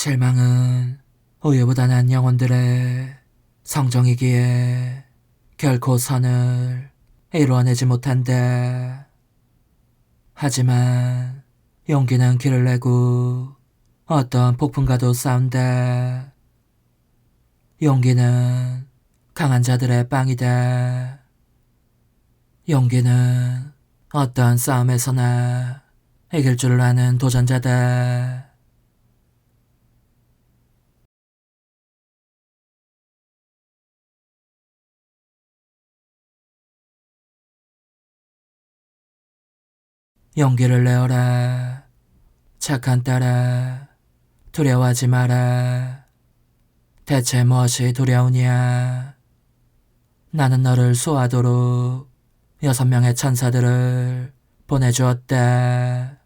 실망은 우유부단한 영혼들의 성정이기에 결코 선을 이루어내지 못한다. 하지만 용기는 길을 내고 어떤 폭풍과도 싸운다. 용기는 강한 자들의 빵이다. 용기는 어떠한 싸움에서나 이길 줄 아는 도전자다. 용기를 내어라. 착한 딸아, 두려워하지 마라. 대체 무엇이 두려우냐? 나는 너를 수호하도록 6명의 천사들을 보내주었다.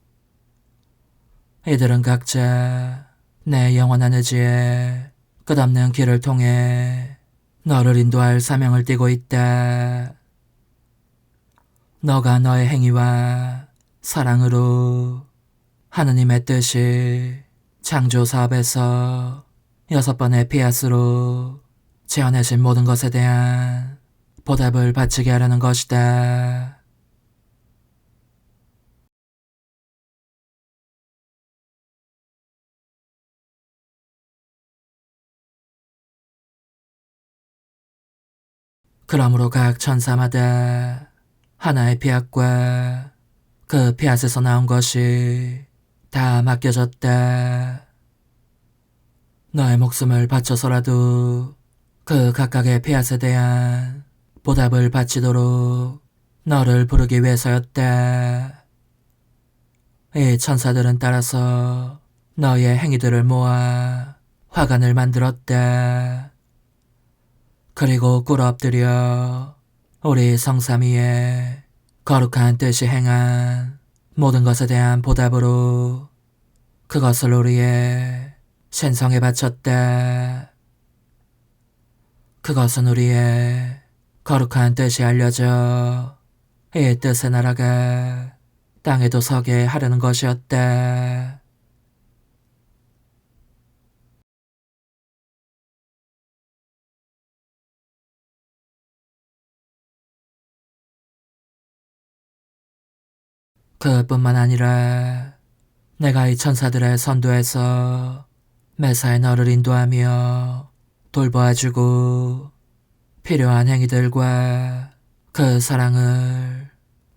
이들은 각자 내 영원한 의지에 끝없는 길을 통해 너를 인도할 사명을 띠고 있다. 너가 너의 행위와 사랑으로 하느님의 뜻이 창조 사업에서 6번의 피아스로 재현해진 모든 것에 대한 보답을 바치게 하려는 것이다. 그러므로 각 천사마다 하나의 피앗과 그 피앗에서 나온 것이 다 맡겨졌다. 너의 목숨을 바쳐서라도 그 각각의 피앗에 대한 보답을 바치도록 너를 부르기 위해서였다. 이 천사들은 따라서 너의 행위들을 모아 화관을 만들었다. 그리고 꿇어 엎드려 우리 성삼위의 거룩한 뜻이 행한 모든 것에 대한 보답으로 그것을 우리의 신성에 바쳤다. 그것은 우리의 거룩한 뜻이 알려져 이 뜻의 나라가 땅에도 서게 하려는 것이었다. 그뿐만 아니라 내가 이 천사들의 선두에서 매사에 너를 인도하며 돌보아주고 필요한 행위들과 그 사랑을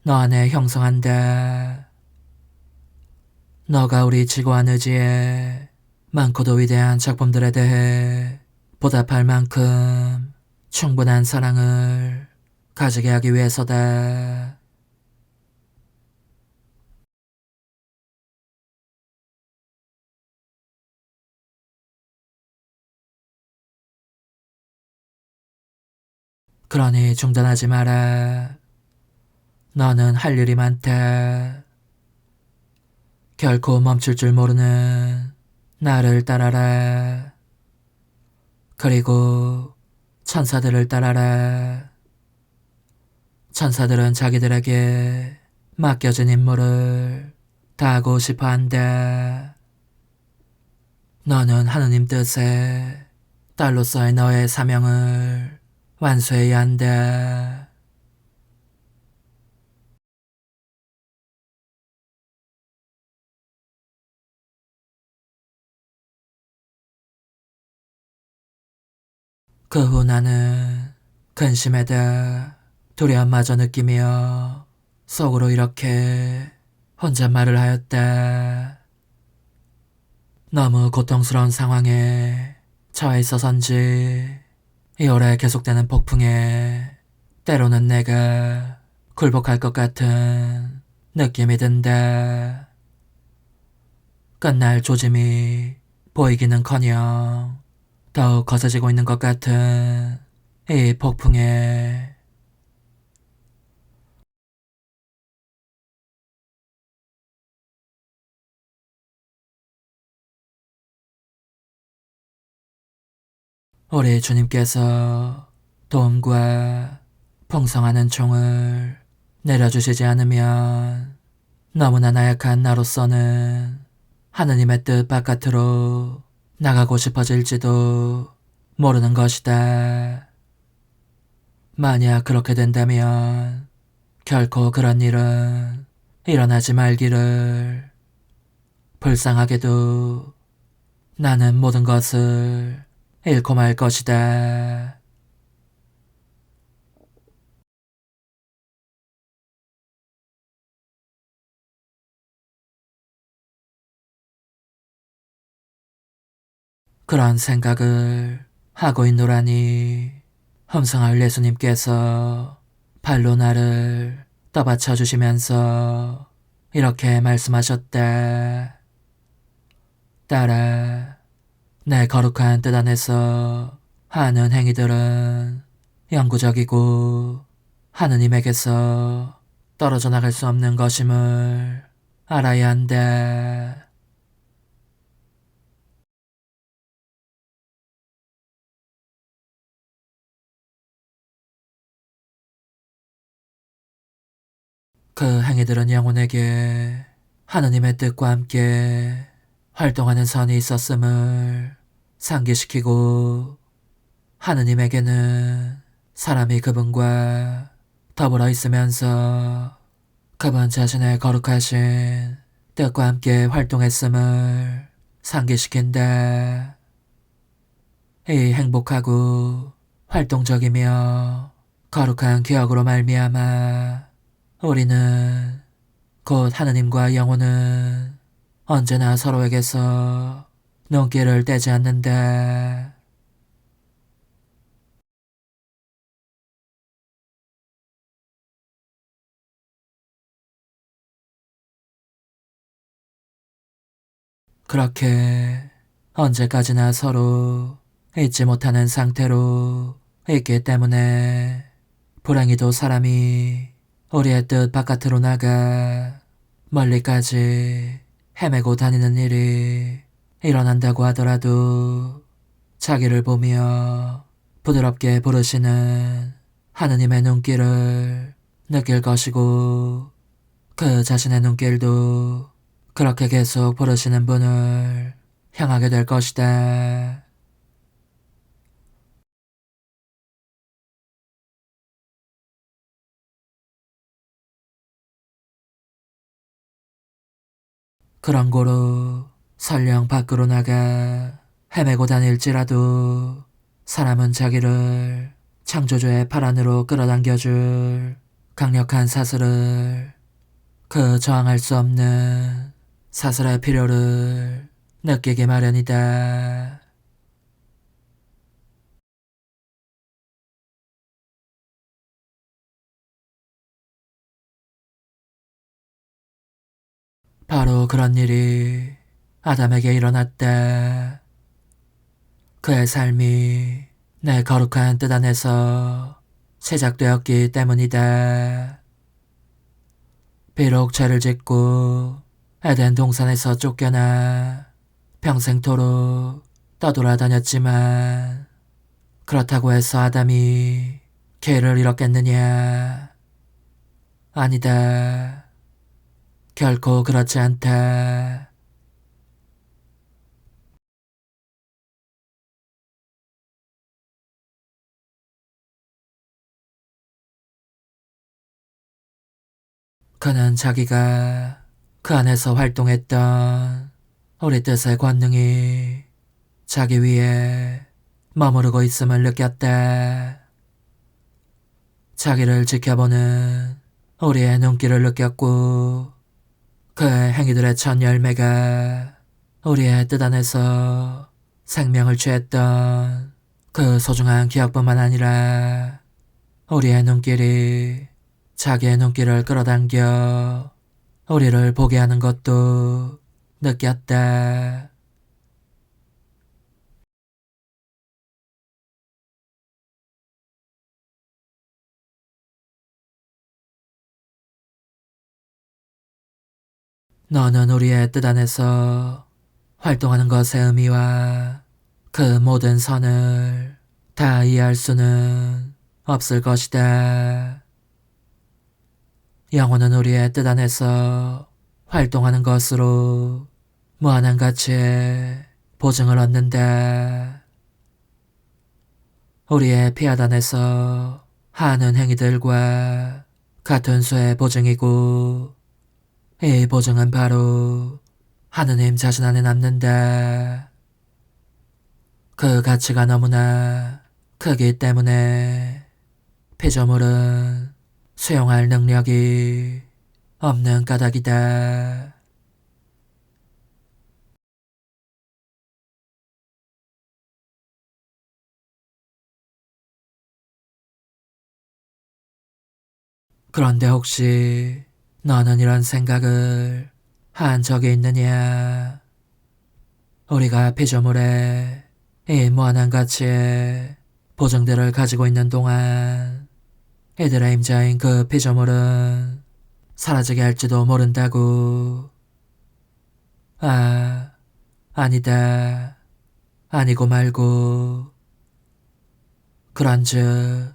너 안에 형성한다. 너가 우리 지고한 의지에 많고도 위대한 작품들에 대해 보답할 만큼 충분한 사랑을 가지게 하기 위해서다. 그러니 중단하지 마라. 너는 할 일이 많다. 결코 멈출 줄 모르는 나를 따라라. 그리고 천사들을 따라라. 천사들은 자기들에게 맡겨진 임무를 다하고 싶어 한다. 너는 하느님 뜻에 딸로서의 너의 사명을 완수해야 한다. 그 후 나는 근심에다 두려움마저 느끼며 속으로 이렇게 혼잣말을 하였다. 너무 고통스러운 상황에 처해 있어서인지 이 오래 계속되는 폭풍에 때로는 내가 굴복할 것 같은 느낌이 든다. 끝날 조짐이 보이기는커녕 더욱 거세지고 있는 것 같은 이 폭풍에 우리 주님께서 도움과 풍성한 은총을 내려주시지 않으면 너무나 나약한 나로서는 하느님의 뜻 바깥으로 나가고 싶어질지도 모르는 것이다. 만약 그렇게 된다면 결코 그런 일은 일어나지 말기를. 불쌍하게도 나는 모든 것을 잃고 말 것이다. 그런 생각을 하고 있노라니 흠성할 예수님께서 발로 나를 떠받쳐 주시면서 이렇게 말씀하셨다. 딸아, 내 거룩한 뜻 안에서 하는 행위들은 영구적이고 하느님에게서 떨어져 나갈 수 없는 것임을 알아야 한다. 그 행위들은 영혼에게 하느님의 뜻과 함께 활동하는 선이 있었음을 상기시키고 하느님에게는 사람이 그분과 더불어 있으면서 그분 자신의 거룩하신 뜻과 함께 활동했음을 상기시킨다. 이 행복하고 활동적이며 거룩한 기억으로 말미암아 우리는 곧 하느님과 영혼은 언제나 서로에게서 눈길을 떼지 않는다. 그렇게 언제까지나 서로 잊지 못하는 상태로 있기 때문에 불행히도 사람이 우리의 뜻 바깥으로 나가 멀리까지 헤매고 다니는 일이 일어난다고 하더라도 자기를 보며 부드럽게 부르시는 하느님의 눈길을 느낄 것이고 그 자신의 눈길도 그렇게 계속 부르시는 분을 향하게 될 것이다. 그런 고로 설령 밖으로 나가 헤매고 다닐지라도 사람은 자기를 창조주의 팔 안으로 끌어당겨줄 강력한 사슬을 그 저항할 수 없는 사슬의 필요를 느끼기 마련이다. 바로 그런 일이 아담에게 일어났다. 그의 삶이 내 거룩한 뜻 안에서 시작되었기 때문이다. 비록 죄를 짓고 에덴 동산에서 쫓겨나 평생토록 떠돌아다녔지만 그렇다고 해서 아담이 길을 잃었겠느냐? 아니다. 결코 그렇지 않다. 그는 자기가 그 안에서 활동했던 우리 뜻의 권능이 자기 위에 머무르고 있음을 느꼈다. 자기를 지켜보는 우리의 눈길을 느꼈고 그의 행위들의 첫 열매가 우리의 뜻 안에서 생명을 취했던 그 소중한 기억뿐만 아니라 우리의 눈길이 자기의 눈길을 끌어당겨 우리를 보게 하는 것도 느꼈다. 너는 우리의 뜻 안에서 활동하는 것의 의미와 그 모든 선을 다 이해할 수는 없을 것이다. 영혼은 우리의 뜻 안에서 활동하는 것으로 무한한 가치의 보증을 얻는다. 우리의 피앗 안에서 하는 행위들과 같은 수의 보증이고 이 보증은 바로 하느님 자신 안에 남는다. 그 가치가 너무나 크기 때문에 피조물은 수용할 능력이 없는 까닭이다. 그런데 혹시 너는 이런 생각을 한 적이 있느냐? 우리가 피조물의 이 무한한 가치의 보증들을 가지고 있는 동안 이들의 임자인 그 피조물은 사라지게 할지도 모른다고. 아, 아니다. 아니고 말고. 그런즉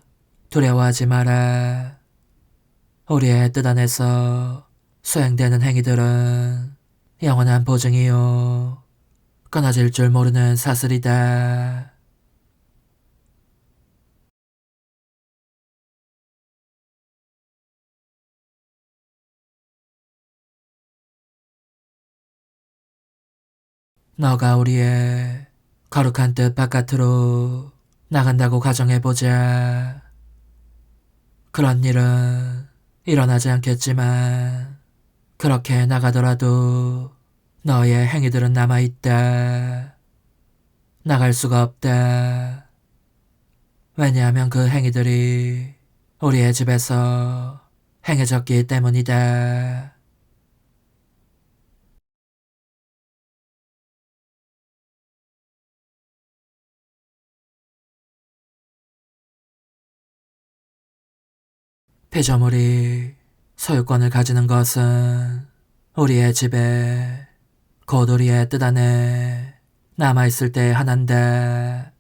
두려워하지 마라. 우리의 뜻 안에서 수행되는 행위들은 영원한 보증이요 끊어질 줄 모르는 사슬이다. 너가 우리의 거룩한 뜻 바깥으로 나간다고 가정해보자. 그런 일은 일어나지 않겠지만 그렇게 나가더라도 너의 행위들은 남아있다. 나갈 수가 없다. 왜냐하면 그 행위들이 우리의 집에서 행해졌기 때문이다. 피조물이 소유권을 가지는 것은 우리의 집에 곧 우리의 뜻 안에 남아있을 때 하나인데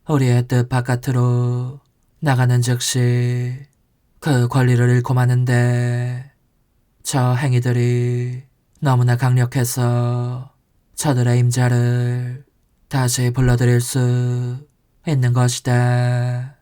우리의 뜻 바깥으로 나가는 즉시 그 권리를 잃고 마는데 저 행위들이 너무나 강력해서 저들의 임자를 다시 불러들일 수 있는 것이다.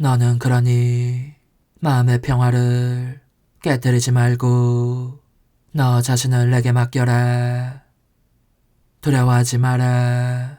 너는 그러니 마음의 평화를 깨뜨리지 말고 너 자신을 내게 맡겨라. 두려워하지 마라.